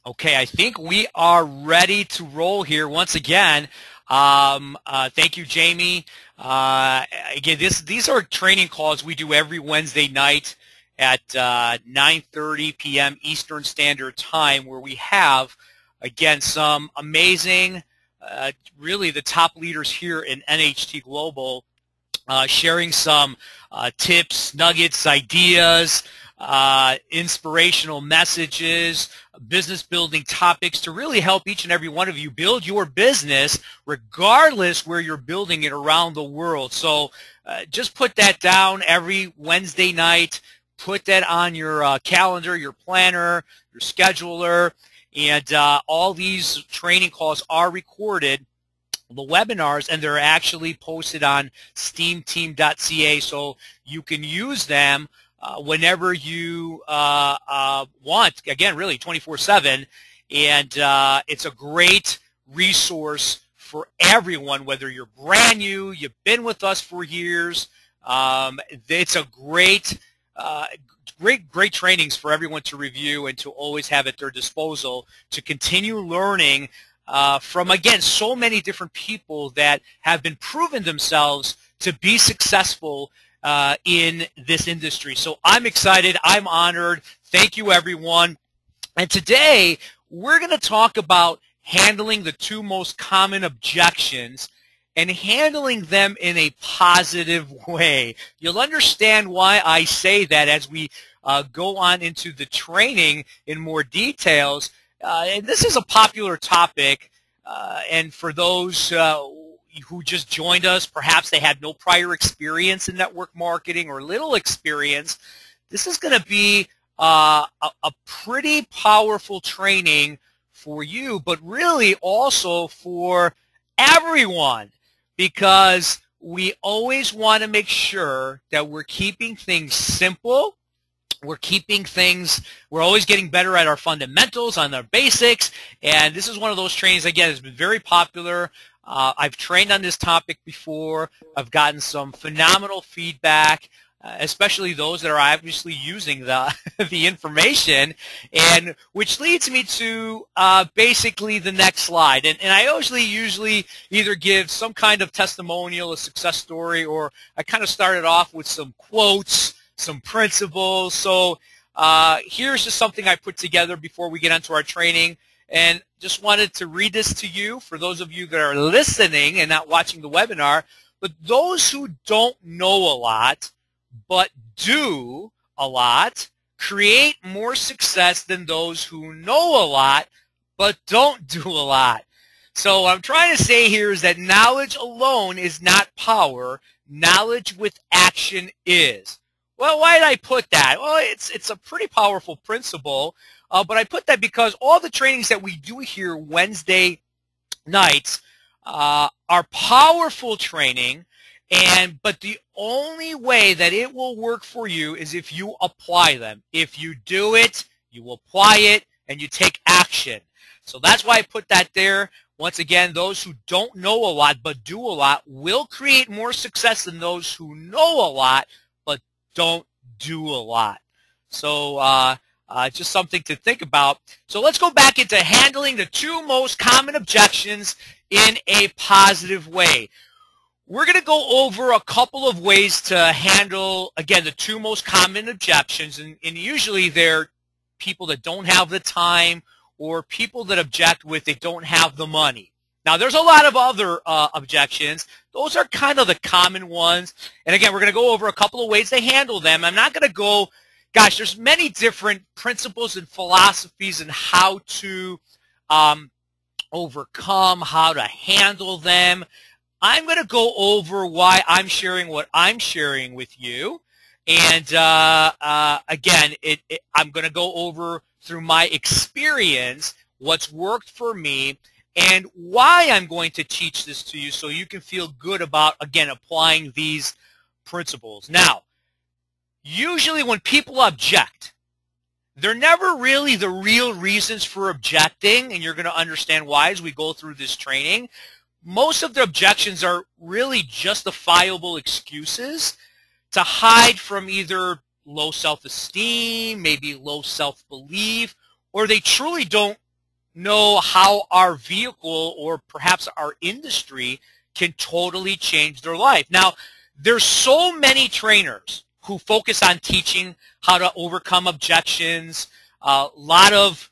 Okay, I think we are ready to roll here once again. Thank you, Jamie. Again, these are training calls we do every Wednesday night at 9:30 p.m. Eastern Standard Time, where we have, again, some amazing, really the top leaders here in NHT Global, sharing some tips, nuggets, ideas, inspirational messages, business building topics to really help each and every one of you build your business regardless where you're building it around the world. So just put that down every Wednesday night. Put that on your calendar, your planner, your scheduler, and all these training calls are recorded, the webinars, and they're actually posted on steamteam.ca, so you can use them whenever you want, again, really 24/7, and it's a great resource for everyone, whether you're brand new, you've been with us for years. It's a great trainings for everyone to review and to always have at their disposal to continue learning from, again, so many different people that have been proven themselves to be successful in this industry. So I'm excited. I'm honored. Thank you, everyone. And today, we're going to talk about handling the two most common objections and handling them in a positive way. You'll understand why I say that as we go on into the training in more details. And this is a popular topic, and for those who just joined us, perhaps they had no prior experience in network marketing or little experience, this is going to be a pretty powerful training for you, but really also for everyone, because we always want to make sure that we're keeping things simple. We're always getting better at our fundamentals, on our basics, and this is one of those trainings, again, that's been very popular. I've trained on this topic before. I've gotten some phenomenal feedback, especially those that are obviously using the information, and which leads me to basically the next slide. And I usually either give some kind of testimonial, a success story, or I kind of started off with some quotes, some principles. So here's just something I put together before we get into our training, and just wanted to read this to you for those of you that are listening and not watching the webinar. But those who don't know a lot but do a lot create more success than those who know a lot but don't do a lot. So what I'm trying to say here is that knowledge alone is not power. Knowledge with action is. Well, why did I put that? Well, it's a pretty powerful principle, but I put that because all the trainings that we do here Wednesday nights are powerful training, but the only way that it will work for you is if you apply them. If you do it, you apply it, and you take action. So that's why I put that there. Once again, those who don't know a lot but do a lot will create more success than those who know a lot but don't do a lot. So just something to think about. So let's go back into handling the two most common objections in a positive way. We're going to go over a couple of ways to handle, again, the two most common objections, and usually they're people that don't have the time or people that object with they don't have the money. Now, there's a lot of other objections. Those are kind of the common ones. And again, we're going to go over a couple of ways to handle them. I'm not going to go, gosh, there's many different principles and philosophies and how to overcome, how to handle them. I'm going to go over why I'm sharing what I'm sharing with you. And again, I'm going to go over through my experience what's worked for me and why I'm going to teach this to you so you can feel good about, again, applying these principles. Now, usually when people object, they're never really the real reasons for objecting, and you're going to understand why as we go through this training. Most of the objections are really justifiable excuses to hide from either low self-esteem, maybe low self-belief, or they truly don't know how our vehicle or perhaps our industry can totally change their life. Now, there's so many trainers who focus on teaching how to overcome objections, a lot of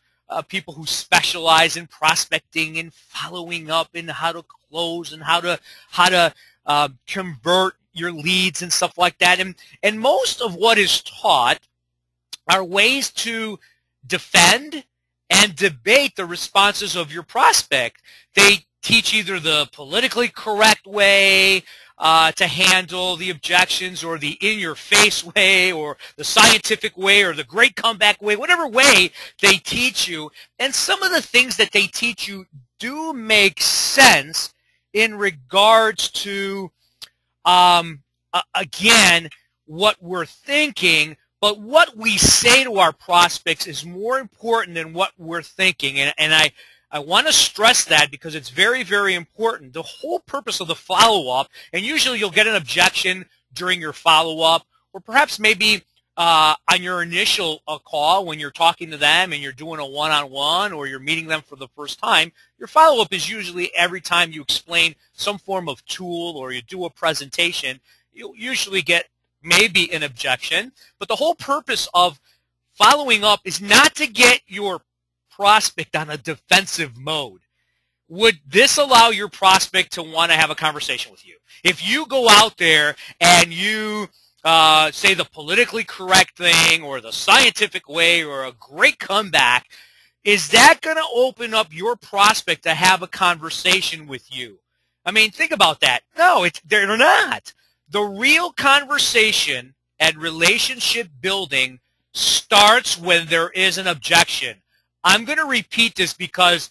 people who specialize in prospecting and following up and how to close and how to convert your leads and stuff like that. And most of what is taught are ways to defend and debate the responses of your prospect. They teach either the politically correct way to handle the objections, or the in-your-face way, or the scientific way, or the great comeback way, whatever way they teach you. And some of the things that they teach you do make sense in regards to, again, what we're thinking. But what we say to our prospects is more important than what we're thinking. And I want to stress that because it's very, very important. The whole purpose of the follow-up, and usually you'll get an objection during your follow-up, or perhaps maybe on your initial call when you're talking to them and you're doing a one-on-one or you're meeting them for the first time. Your follow-up is usually every time you explain some form of tool or you do a presentation, you'll usually get maybe an objection. But the whole purpose of following up is not to get your prospect on a defensive mode. Would this allow your prospect to want to have a conversation with you? If you go out there and you say the politically correct thing or the scientific way or a great comeback, is that going to open up your prospect to have a conversation with you? I mean, think about that. No, they're not. The real conversation and relationship building starts when there is an objection. I'm going to repeat this because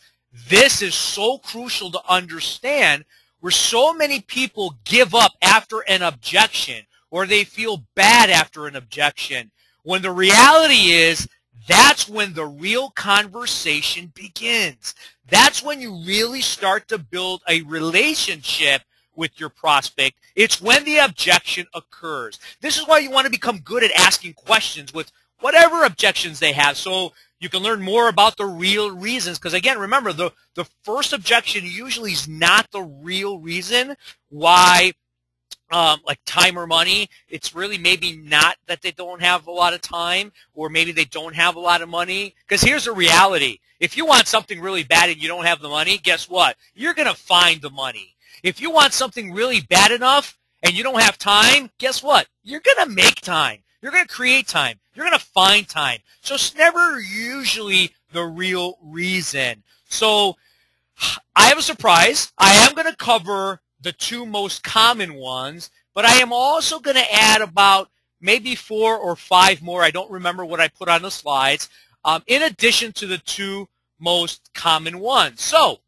this is so crucial to understand, where so many people give up after an objection or they feel bad after an objection, when the reality is that's when the real conversation begins. That's when you really start to build a relationship with your prospect. It's when the objection occurs. This is why you want to become good at asking questions with whatever objections they have, so you can learn more about the real reasons. Because again, remember, the first objection usually is not the real reason why, like time or money. It's really maybe not that they don't have a lot of time, or maybe they don't have a lot of money. Because here's the reality. If you want something really bad and you don't have the money, guess what? You're going to find the money. If you want something really bad enough and you don't have time, guess what? You're going to make time. You're going to create time. You're going to find time. So it's never usually the real reason. So I have a surprise. I am going to cover the two most common ones, but I am also going to add about maybe 4 or 5 more. I don't remember what I put on the slides, in addition to the two most common ones. So,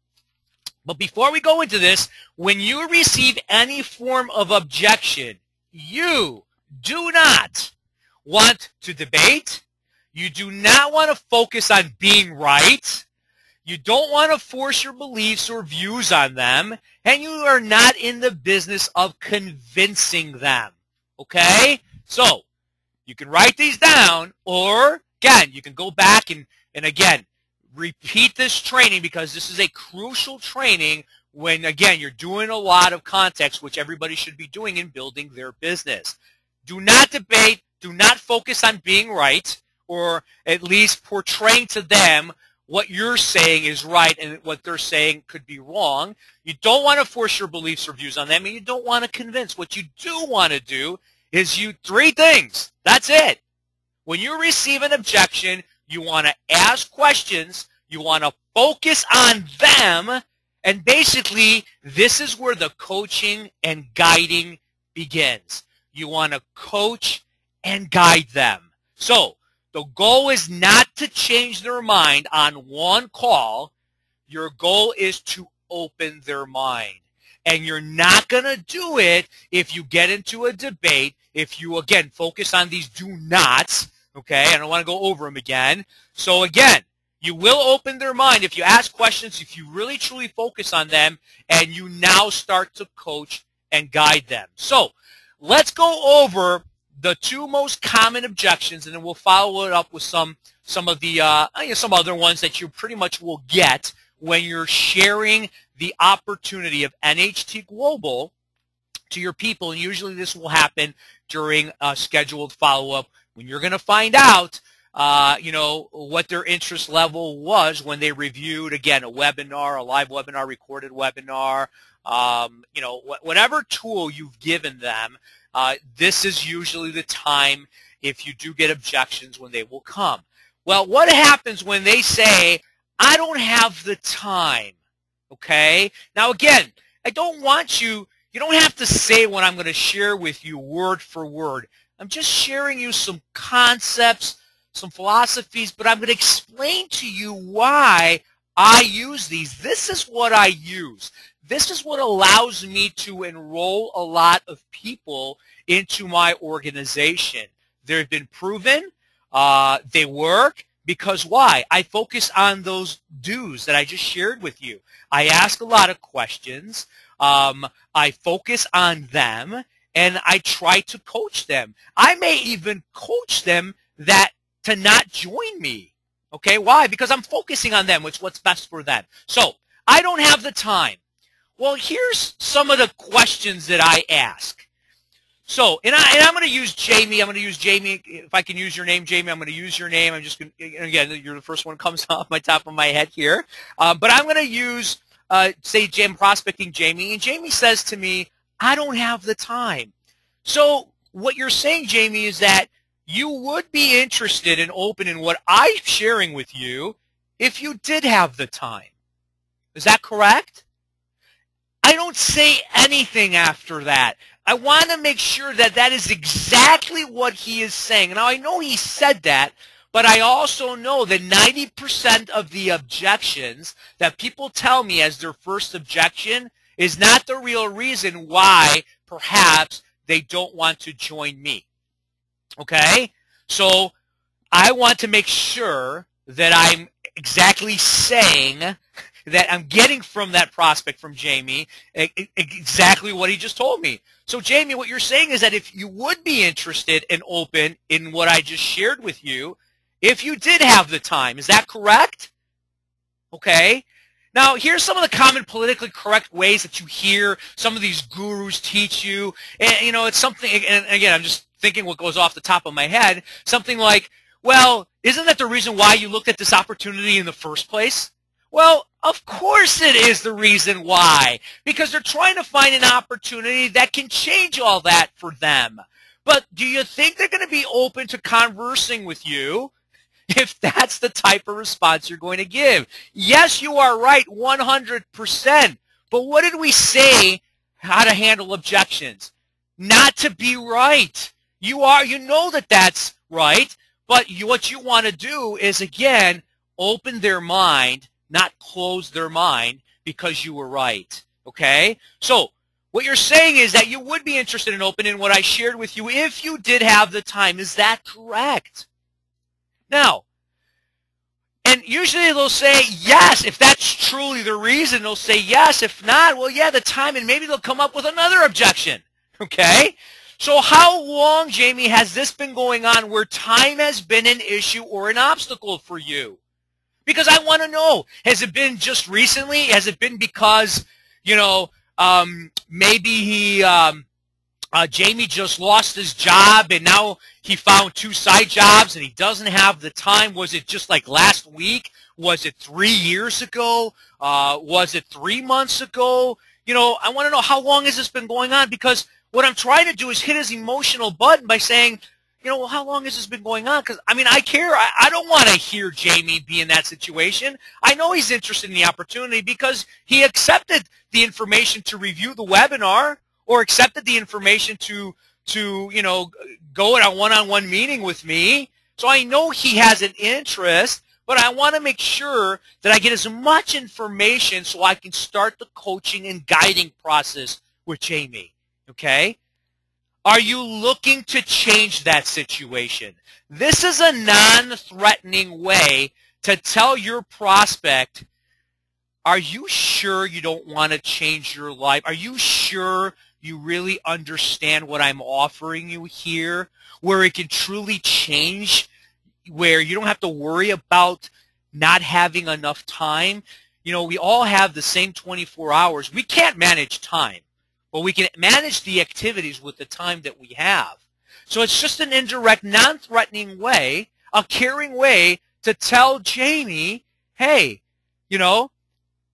but before we go into this, when you receive any form of objection, you do not want to debate. You do not want to focus on being right. You don't want to force your beliefs or views on them. And you are not in the business of convincing them. Okay? So, you can write these down, or, again, you can go back and again, repeat this training, because this is a crucial training when, again, you're doing a lot of context, which everybody should be doing in building their business. Do not debate. Do not focus on being right, or at least portraying to them what you're saying is right and what they're saying could be wrong. You don't want to force your beliefs or views on them, and you don't want to convince. What you do want to do is 3 things. That's it. When you receive an objection, you want to ask questions. You want to focus on them. And basically, this is where the coaching and guiding begins. You want to coach and guide them. So, the goal is not to change their mind on one call. Your goal is to open their mind. And you're not going to do it if you get into a debate, if you, again, focus on these do nots. Okay, I don't want to go over them again. So again, you will open their mind if you ask questions, if you really truly focus on them, and you now start to coach and guide them. So let's go over the two most common objections, and then we'll follow it up with some of the some other ones that you pretty much will get when you're sharing the opportunity of NHT Global to your people. And usually this will happen during a scheduled follow-up when you're going to find out what their interest level was when they reviewed, again, a webinar, a live webinar, recorded webinar, whatever tool you've given them. This is usually the time, if you do get objections, when they will come. Well, what happens when they say, I don't have the time, okay? Now, again, I don't want you don't have to say what I'm going to share with you word for word. I'm just sharing you some concepts, some philosophies, but I'm going to explain to you why I use these. This is what I use. This is what allows me to enroll a lot of people into my organization. They've been proven. They work. Because why? I focus on those do's that I just shared with you. I ask a lot of questions. I focus on them, and I try to coach them. I may even coach them to not join me. Okay, why? Because I'm focusing on them, what's best for them. So I don't have the time. Well, here's some of the questions that I ask. So, and I'm going to use Jamie. I'm going to use Jamie. If I can use your name, Jamie, I'm going to use your name. I'm just going to, again, you're the first one that comes off my top of my head here. But I'm going to use, say, prospecting Jamie. And Jamie says to me, I don't have the time. So what you're saying, Jamie, is that you would be interested and open in what I'm sharing with you if you did have the time. Is that correct? I don't say anything after that. I want to make sure that that is exactly what he is saying. Now, I know he said that, but I also know that 90% of the objections that people tell me as their first objection is not the real reason why perhaps they don't want to join me. Okay? So I want to make sure that I'm exactly saying that I'm getting from that prospect, from Jamie, exactly what he just told me. So, Jamie, what you're saying is that if you would be interested and open in what I just shared with you, if you did have the time, is that correct? Okay. Now, here's some of the common politically correct ways that you hear some of these gurus teach you. And, it's something, and again, I'm just thinking what goes off the top of my head, something like, well, isn't that the reason why you looked at this opportunity in the first place? Well, of course it is the reason why, because they're trying to find an opportunity that can change all that for them. But do you think they're going to be open to conversing with you if that's the type of response you're going to give? Yes, you are right, 100%. But what did we say how to handle objections? Not to be right. You know that that's right, but what you want to do is, again, open their mind, not close their mind because you were right, okay? So what you're saying is that you would be interested in opening what I shared with you if you did have the time. Is that correct? Now, and usually they'll say yes. If that's truly the reason, they'll say yes. If not, well, yeah, the time, and maybe they'll come up with another objection, okay? So how long, Jamie, has this been going on where time has been an issue or an obstacle for you? Because I want to know, has it been just recently? Has it been because, maybe Jamie just lost his job and now he found 2 side jobs and he doesn't have the time? Was it just like last week? Was it 3 years ago? Was it 3 months ago? I want to know, how long has this been going on? Because what I'm trying to do is hit his emotional button by saying, well, how long has this been going on? Because, I care. I don't want to hear Jamie be in that situation. I know he's interested in the opportunity because he accepted the information to review the webinar or accepted the information to go in a one-on-one meeting with me. So I know he has an interest, but I want to make sure that I get as much information so I can start the coaching and guiding process with Jamie, okay? Are you looking to change that situation? This is a non-threatening way to tell your prospect, are you sure you don't want to change your life? Are you sure you really understand what I'm offering you here, where it can truly change, where you don't have to worry about not having enough time. You know, we all have the same 24 hours. We can't manage time, but we can manage the activities with the time that we have. So it's just an indirect, non-threatening way, a caring way to tell Jamie, hey, you know,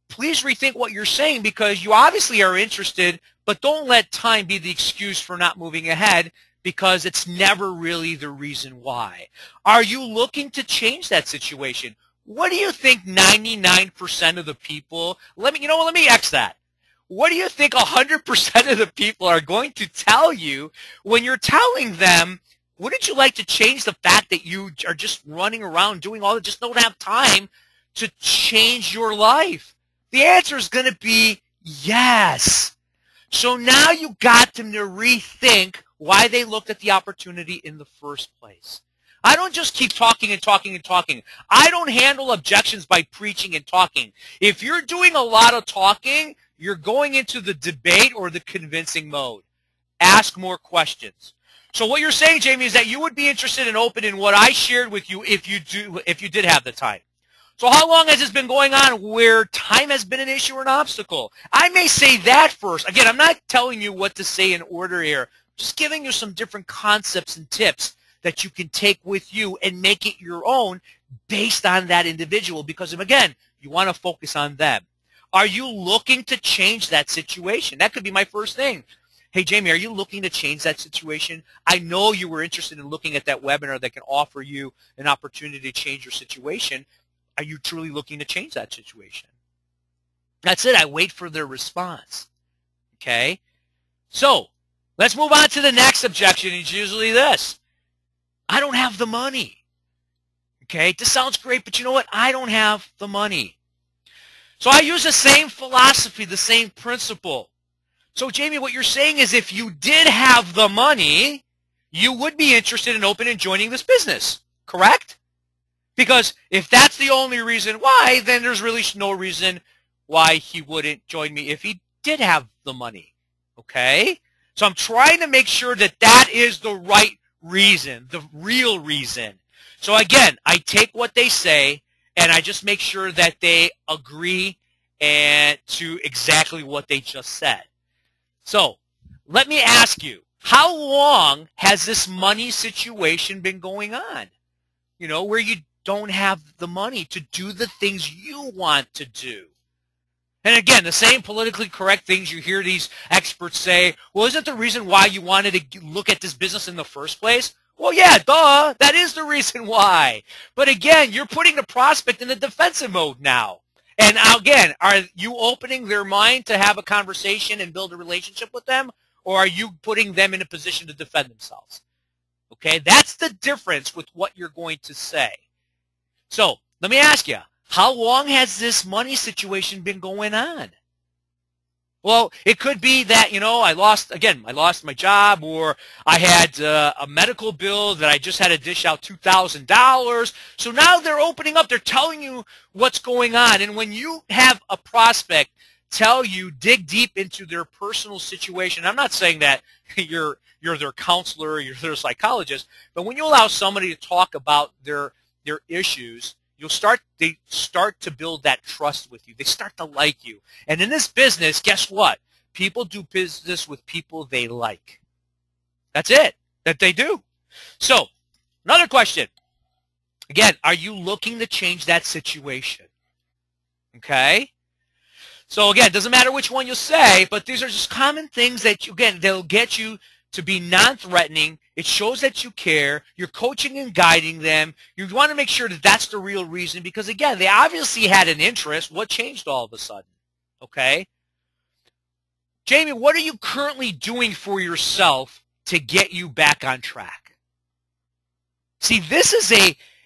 please rethink what you're saying because you obviously are interested, but don't let time be the excuse for not moving ahead because it's never really the reason why. Are you looking to change that situation? What do you think 99% of the people, let me X that. What do you think 100% of the people are going to tell you when you're telling them, wouldn't you like to change the fact that you are just running around doing all that, just don't have time to change your life? The answer is going to be yes. So now you got them to rethink why they looked at the opportunity in the first place. I don't just keep talking and talking and talking. I don't handle objections by preaching and talking. If you're doing a lot of talking, you're going into the debate or the convincing mode. Ask more questions. So what you're saying, Jamie, is that you would be interested and open in what I shared with you if you did have the time. So how long has this been going on where time has been an issue or an obstacle? I may say that first. Again, I'm not telling you what to say in order here. Just giving you some different concepts and tips that you can take with you and make it your own based on that individual because, again, you want to focus on them. Are you looking to change that situation? That could be my first thing. Hey, Jamie, are you looking to change that situation? I know you were interested in looking at that webinar that can offer you an opportunity to change your situation. Are you truly looking to change that situation? That's it. I wait for their response. Okay? So let's move on to the next objection. It's usually this. I don't have the money. Okay? This sounds great, but you know what? I don't have the money. So I use the same philosophy, the same principle. So, Jamie, what you're saying is if you did have the money, you would be interested and open in joining this business, correct? Because if that's the only reason why, then there's really no reason why he wouldn't join me if he did have the money, okay? So I'm trying to make sure that that is the right reason, the real reason. So, again, I take what they say, and I just make sure that they agree and to exactly what they just said. So let me ask you, how long has this money situation been going on? You know, where you don't have the money to do the things you want to do. And again, the same politically correct things you hear these experts say, well, isn't the reason why you wanted to look at this business in the first place? Well, yeah, duh, that is the reason why. But again, you're putting the prospect in the defensive mode now. And again, are you opening their mind to have a conversation and build a relationship with them? Or are you putting them in a position to defend themselves? Okay, that's the difference with what you're going to say. So let me ask you, how long has this money situation been going on? Well, it could be that, you know, I lost my job, or I had a medical bill that I just had to dish out $2,000. So now they're opening up. They're telling you what's going on. And when you have a prospect tell you, dig deep into their personal situation, I'm not saying that you're their counselor or you're their psychologist, but when you allow somebody to talk about their issues, they start to build that trust with you. They start to like you. And in this business, guess what? People do business with people they like. That's it, that they do. So, another question. Again, are you looking to change that situation? Okay? So again, it doesn't matter which one you say, but these are just common things that, they'll get you to be non-threatening. It shows that you care. You're coaching and guiding them. You want to make sure that that's the real reason because, again, they obviously had an interest. What changed all of a sudden? Okay? Jamie, what are you currently doing for yourself to get you back on track? See, this is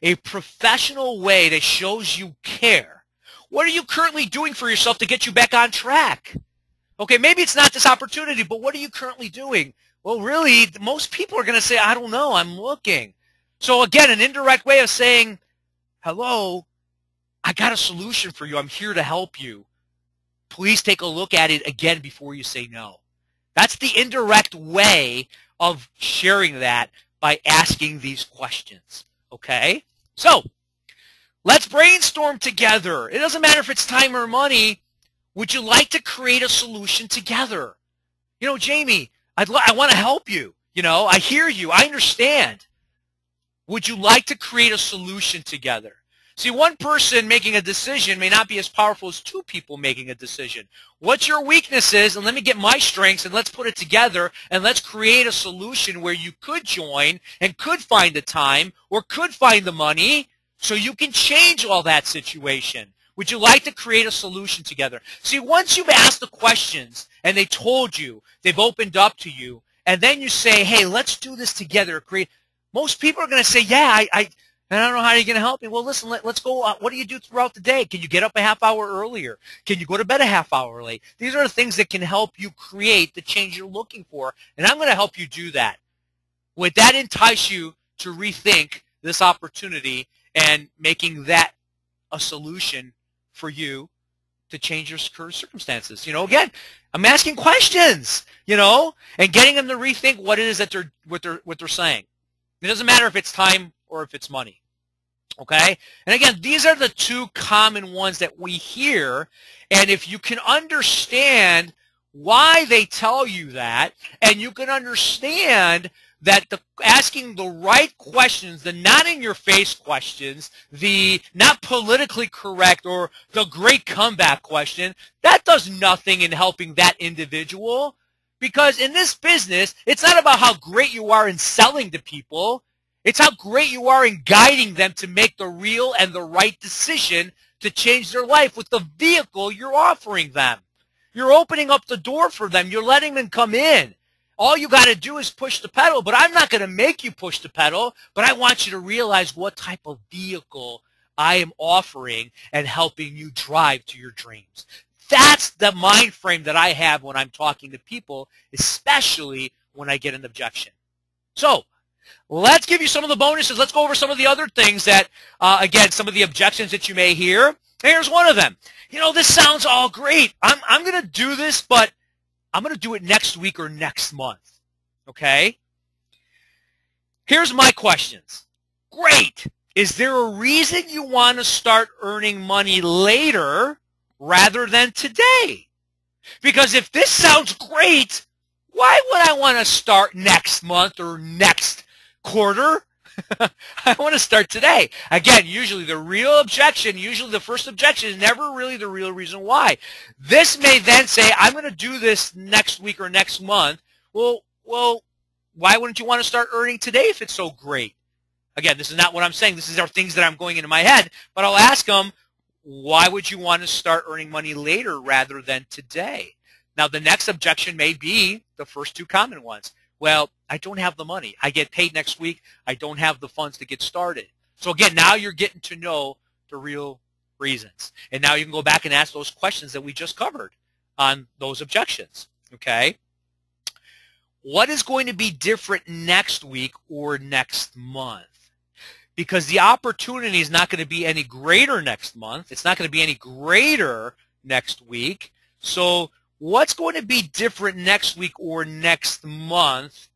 a professional way that shows you care. What are you currently doing for yourself to get you back on track? Okay, maybe it's not this opportunity, but what are you currently doing? Well, really, most people are going to say, I don't know, I'm looking. So again, an indirect way of saying, hello, I got a solution for you. I'm here to help you. Please take a look at it again before you say no. That's the indirect way of sharing that, by asking these questions. Okay? So, let's brainstorm together. It doesn't matter if it's time or money. Would you like to create a solution together? You know, Jamie, I want to help you. You know, I hear you. I understand. Would you like to create a solution together? See, one person making a decision may not be as powerful as two people making a decision. What's your weaknesses? And let me get my strengths and let's put it together and let's create a solution where you could join and could find the time or could find the money so you can change all that situation. Would you like to create a solution together? See, once you've asked the questions and they told you, they've opened up to you, and then you say, hey, let's do this together. Most people are going to say, yeah, I don't know how you're going to help me. Well, listen, let's go. What do you do throughout the day? Can you get up a half hour earlier? Can you go to bed a half hour late? These are the things that can help you create the change you're looking for, and I'm going to help you do that. Would that entice you to rethink this opportunity and making that a solution for you to change your current circumstances? You know, again, I'm asking questions, you know, and getting them to rethink what it is that they're saying. It doesn't matter if it's time or if it's money. Okay? And again, these are the two common ones that we hear. And if you can understand why they tell you that, and you can understand that asking the right questions, the not-in-your-face questions, the not politically correct or the great comeback question, that does nothing in helping that individual. Because in this business, it's not about how great you are in selling to people. It's how great you are in guiding them to make the real and the right decision to change their life with the vehicle you're offering them. You're opening up the door for them. You're letting them come in. All you got to do is push the pedal, but I'm not going to make you push the pedal, but I want you to realize what type of vehicle I am offering and helping you drive to your dreams. That's the mind frame that I have when I'm talking to people, especially when I get an objection. So, let's give you some of the bonuses. Let's go over some of the other things that, again, some of the objections that you may hear. Here's one of them. You know, this sounds all great. I'm going to do this, but I'm going to do it next week or next month. Okay? Here's my questions. Great. Is there a reason you want to start earning money later rather than today? Because if this sounds great, why would I want to start next month or next quarter? I want to start today. Again, usually the first objection is never really the real reason why. This may then say, I'm going to do this next week or next month. Well, why wouldn't you want to start earning today if it's so great? Again, this is not what I'm saying. These are things that I'm going into my head. But I'll ask them, why would you want to start earning money later rather than today? Now, the next objection may be the first two common ones. Well, I don't have the money. I get paid next week. I don't have the funds to get started. So again, now you're getting to know the real reasons. And now you can go back and ask those questions that we just covered on those objections. Okay? What is going to be different next week or next month? Because the opportunity is not going to be any greater next month. It's not going to be any greater next week. So what's going to be different next week or next month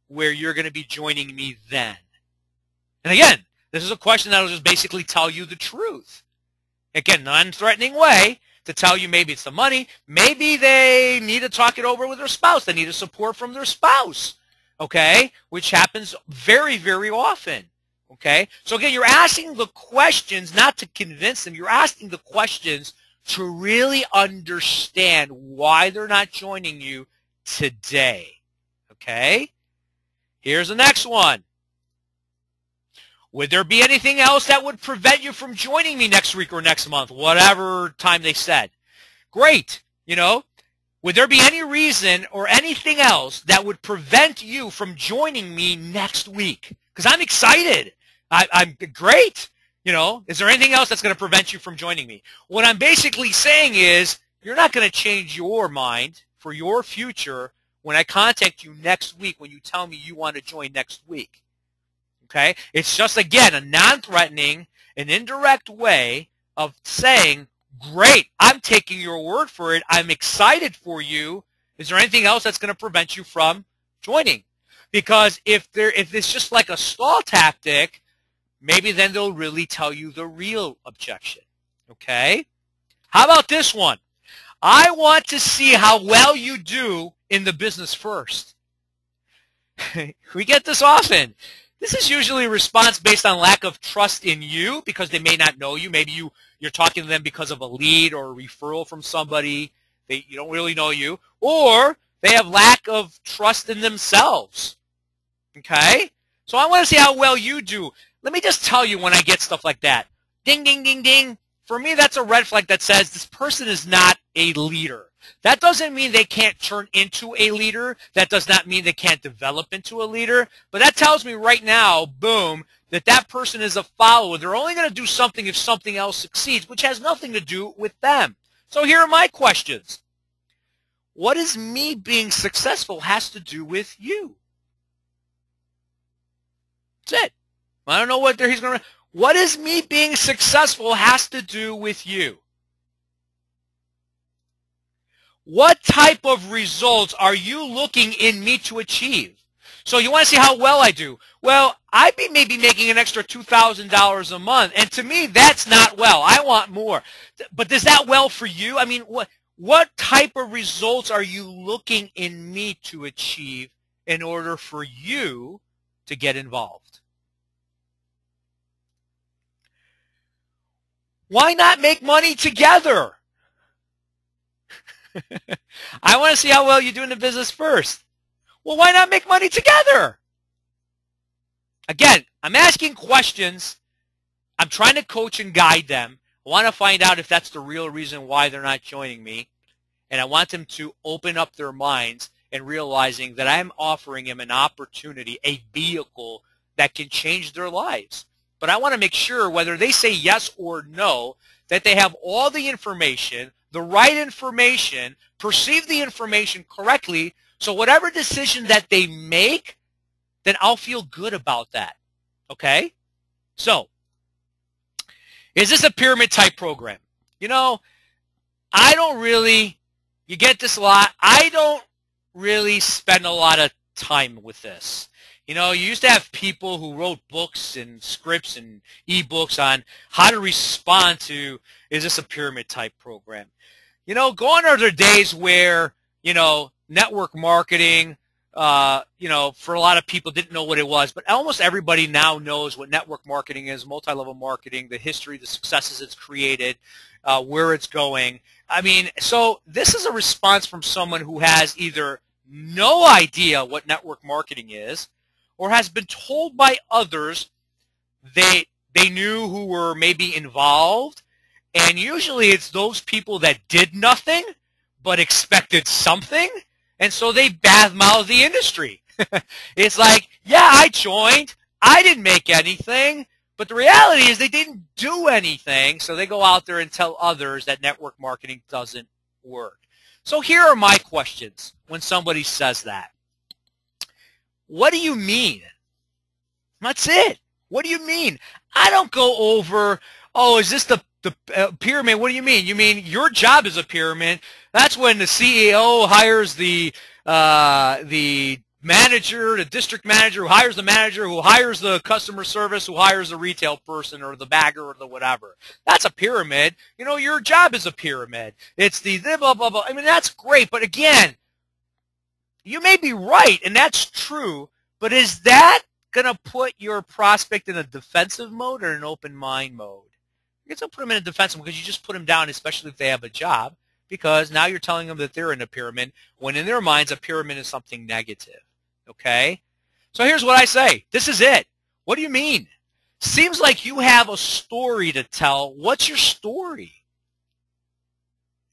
where you're going to be joining me then? And again, this is a question that will just basically tell you the truth. Again, non-threatening way to tell you maybe it's the money. Maybe they need to talk it over with their spouse. They need a support from their spouse, okay, which happens very, very often. Okay? So again, you're asking the questions not to convince them. You're asking the questions to really understand why they're not joining you today. Okay? Here's the next one. Would there be anything else that would prevent you from joining me next week or next month? Whatever time they said. Great. You know, would there be any reason or anything else that would prevent you from joining me next week? Because I'm excited. I'm great. You know, is there anything else that's going to prevent you from joining me? What I'm basically saying is you're not going to change your mind for your future when I contact you next week when you tell me you want to join next week. Okay? It's just, again, a non-threatening, an indirect way of saying, great, I'm taking your word for it. I'm excited for you, Is there anything else that's going to prevent you from joining? Because if it's just like a stall tactic, maybe then they'll really tell you the real objection. Okay? How about this one? I want to see how well you do in the business first. We get this often. This is usually a response based on lack of trust in you because they may not know you. Maybe you're talking to them because of a lead or a referral from somebody. You don't really know you. Or they have lack of trust in themselves. Okay? So I want to see how well you do. Let me just tell you when I get stuff like that. Ding, ding, ding, ding. For me, that's a red flag that says this person is not a leader. That doesn't mean they can't turn into a leader. That does not mean they can't develop into a leader. But that tells me right now, boom, that that person is a follower. They're only going to do something if something else succeeds, which has nothing to do with them. So here are my questions. What does me being successful has to do with you? That's it. I don't know what he's going to... What does me being successful has to do with you? What type of results are you looking in me to achieve? So you want to see how well I do. Well, I'd be maybe making an extra $2,000 a month, and to me, that's not well. I want more. But is that well for you? I mean, what type of results are you looking in me to achieve in order for you to get involved? Why not make money together? I want to see how well you do in the business first. Well, why not make money together? Again, I'm asking questions. I'm trying to coach and guide them. I want to find out if that's the real reason why they're not joining me. And I want them to open up their minds and realizing that I'm offering them an opportunity, a vehicle that can change their lives. But I want to make sure whether they say yes or no, that they have all the information, the right information, perceive the information correctly, so whatever decision that they make, then I'll feel good about that. Okay? So, is this a pyramid type program? You know, you get this a lot, I don't really spend a lot of time with this. You know, you used to have people who wrote books and scripts and ebooks on how to respond to, is this a pyramid type program? You know, gone are the days where, you know, network marketing, for a lot of people didn't know what it was, but almost everybody now knows what network marketing is, multi-level marketing, the history, the successes it's created, where it's going. I mean, so this is a response from someone who has either no idea what network marketing is, or has been told by others they knew who were maybe involved, and usually it's those people that did nothing but expected something, and so they badmouth the industry. It's like, yeah, I joined, I didn't make anything, but the reality is they didn't do anything, so they go out there and tell others that network marketing doesn't work. So here are my questions when somebody says that. What do you mean? That's it. What do you mean? I don't go over, oh, is this the pyramid? What do you mean? You mean your job is a pyramid? That's when the CEO hires the manager, the district manager, who hires the manager, who hires the customer service, who hires the retail person or the bagger or the whatever. That's a pyramid. You know, your job is a pyramid. It's the blah, blah, blah. I mean, that's great. But again, you may be right, and that's true, but is that going to put your prospect in a defensive mode or an open mind mode? I guess I'll put them in a defensive mode because you just put them down, especially if they have a job, because now you're telling them that they're in a pyramid, when in their minds a pyramid is something negative. Okay? So here's what I say. This is it. What do you mean? Seems like you have a story to tell. What's your story?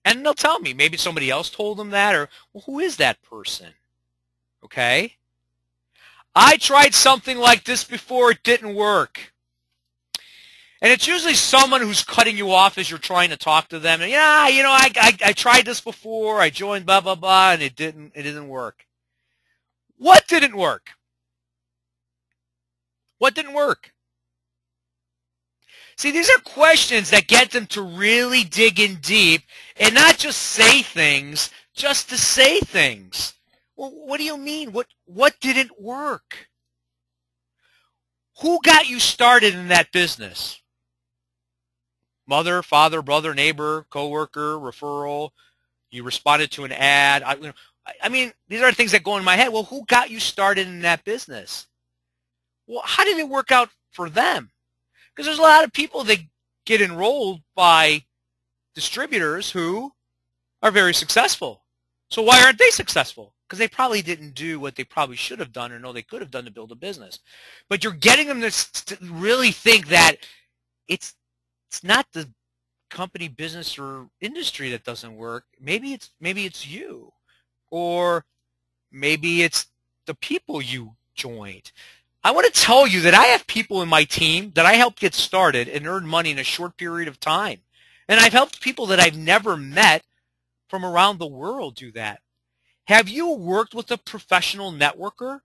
And they'll tell me. Maybe somebody else told them that, or, well, who is that person? Okay? I tried something like this before. It didn't work. And it's usually someone who's cutting you off as you're trying to talk to them. And, yeah, you know, I tried this before. I joined blah, blah, blah, and it didn't work. What didn't work? What didn't work? See, these are questions that get them to really dig in deep and not just say things just to say things. Well, what do you mean? What didn't work? Who got you started in that business? Mother, father, brother, neighbor, coworker, referral. You responded to an ad. I mean, these are things that go in my head. Well, who got you started in that business? Well, how did it work out for them? Because there's a lot of people that get enrolled by distributors who are very successful. So why aren't they successful? Because they probably didn't do what they probably should have done or know they could have done to build a business. But you're getting them to really think that it's not the company, business, or industry that doesn't work. Maybe it's you, or maybe it's the people you joined. I want to tell you that I have people in my team that I helped get started and earn money in a short period of time. And I've helped people that I've never met from around the world do that. Have you worked with a professional networker?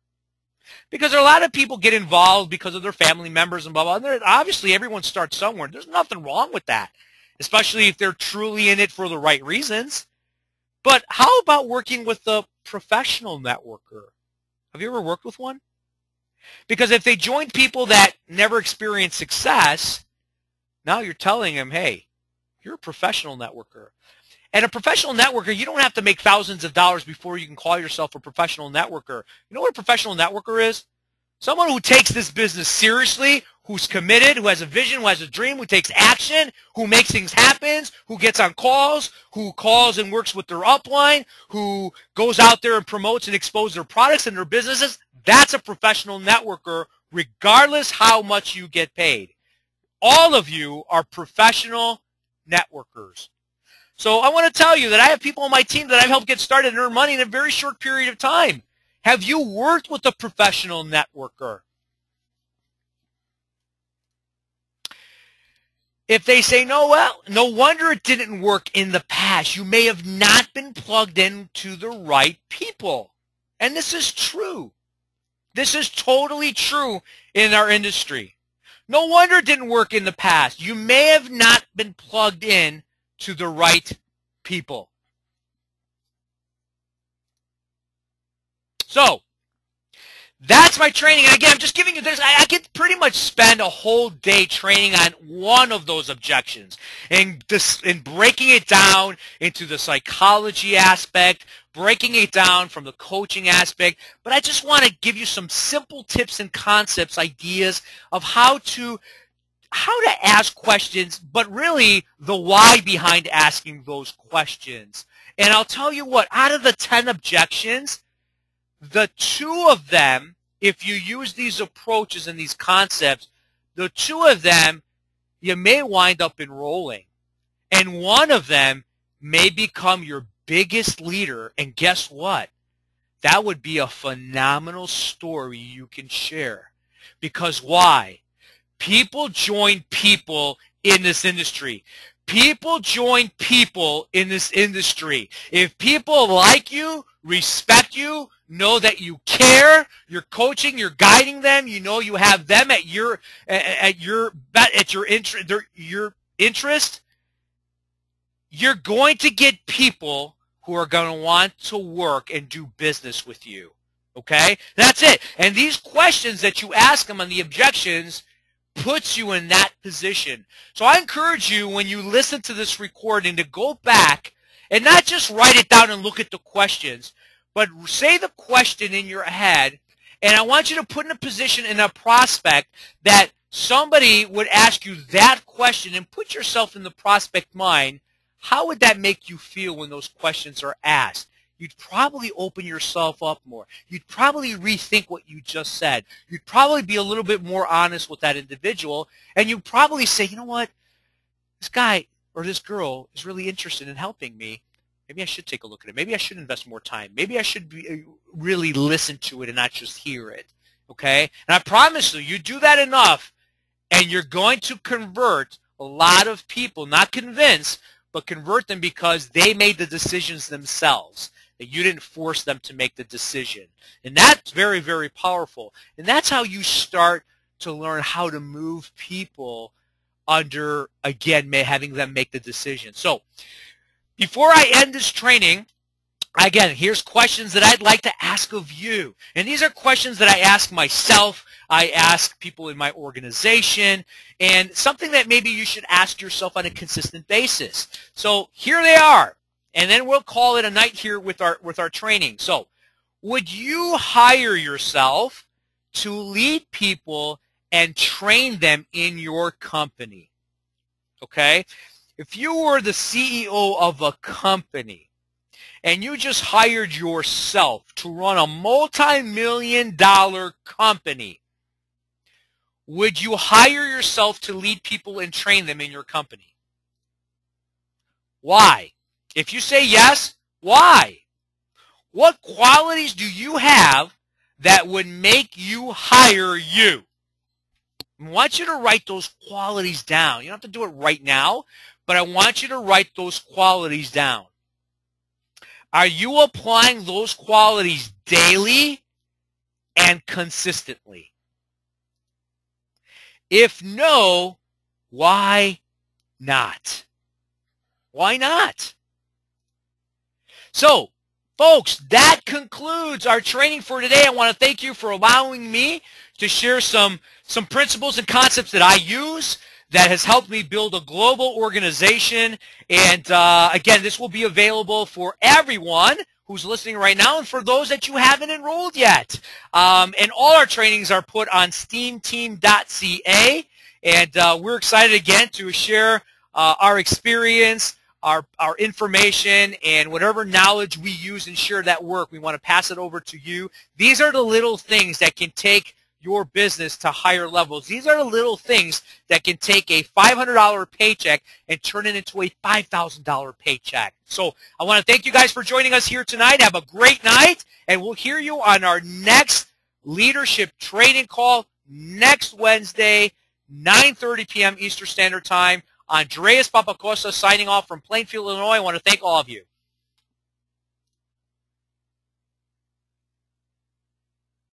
Because a lot of people get involved because of their family members and blah, blah. Obviously, everyone starts somewhere. There's nothing wrong with that, especially if they're truly in it for the right reasons. But how about working with a professional networker? Have you ever worked with one? Because if they join people that never experienced success, now you're telling them, hey, you're a professional networker. And a professional networker, you don't have to make thousands of dollars before you can call yourself a professional networker. You know what a professional networker is? Someone who takes this business seriously, who's committed, who has a vision, who has a dream, who takes action, who makes things happen, who gets on calls, who calls and works with their upline, who goes out there and promotes and exposes their products and their businesses. That's a professional networker, regardless how much you get paid. All of you are professional networkers. So I want to tell you that I have people on my team that I've helped get started and earn money in a very short period of time. Have you worked with a professional networker? If they say no, well, no wonder it didn't work in the past. You may have not been plugged into the right people. And this is true. This is totally true in our industry. No wonder it didn't work in the past. You may have not been plugged in to the right people. So, that's my training. And again, I'm just giving you this. I could pretty much spend a whole day training on one of those objections and breaking it down into the psychology aspect, breaking it down from the coaching aspect. But I just want to give you some simple tips and concepts, ideas of how to ask questions, but really the why behind asking those questions. And I'll tell you what, out of the 10 objections, the 2 of them, if you use these approaches and these concepts, the 2 of them, you may wind up enrolling. And 1 of them may become your biggest leader. And guess what? That would be a phenomenal story you can share. Because why? People join people in this industry. People join people in this industry. If people like you, respect you, know that you care, you're coaching, you're guiding them, you know you have them at your interest, you're going to get people who are going to want to work and do business with you. Okay? That's it. And these questions that you ask them on the objections puts you in that position. So I encourage you, when you listen to this recording, to go back and not just write it down and look at the questions, but say the question in your head, and I want you to put in a position in a prospect that somebody would ask you that question, and put yourself in the prospect mind. How would that make you feel when those questions are asked? You'd probably open yourself up more. You'd probably rethink what you just said. You'd probably be a little bit more honest with that individual, and you'd probably say, you know what, this guy or this girl is really interested in helping me. Maybe I should take a look at it. Maybe I should invest more time. Maybe I should really listen to it and not just hear it. Okay? And I promise you, you do that enough, and you're going to convert a lot of people, not convince, but convert them because they made the decisions themselves. That you didn't force them to make the decision. And that's very, very powerful. And that's how you start to learn how to move people under, again, having them make the decision. So, before I end this training, Again, here's questions that I'd like to ask of you. And these are questions that I ask myself, I ask people in my organization, and something that maybe you should ask yourself on a consistent basis. So here they are. And then we'll call it a night here with our training. So, would you hire yourself to lead people and train them in your company? Okay? If you were the CEO of a company and you just hired yourself to run a multi-million-dollar company, would you hire yourself to lead people and train them in your company? Why? If you say yes, why? What qualities do you have that would make you hire you? I want you to write those qualities down. You don't have to do it right now, but I want you to write those qualities down. Are you applying those qualities daily and consistently? If no, why not? Why not? So, folks, that concludes our training for today. I want to thank you for allowing me to share some principles and concepts that I use that has helped me build a global organization. And again, this will be available for everyone who's listening right now and for those that you haven't enrolled yet. And all our trainings are put on steamteam.ca. And we're excited again to share our experience, our information, and whatever knowledge we use and share that work. We want to pass it over to you. These are the little things that can take your business to higher levels. These are the little things that can take a $500 paycheck and turn it into a $5,000 paycheck. So I want to thank you guys for joining us here tonight. Have a great night, and we'll hear you on our next leadership training call next Wednesday, 9:30 p.m. Eastern Standard Time. Andreas Papakostas signing off from Plainfield, Illinois. I want to thank all of you.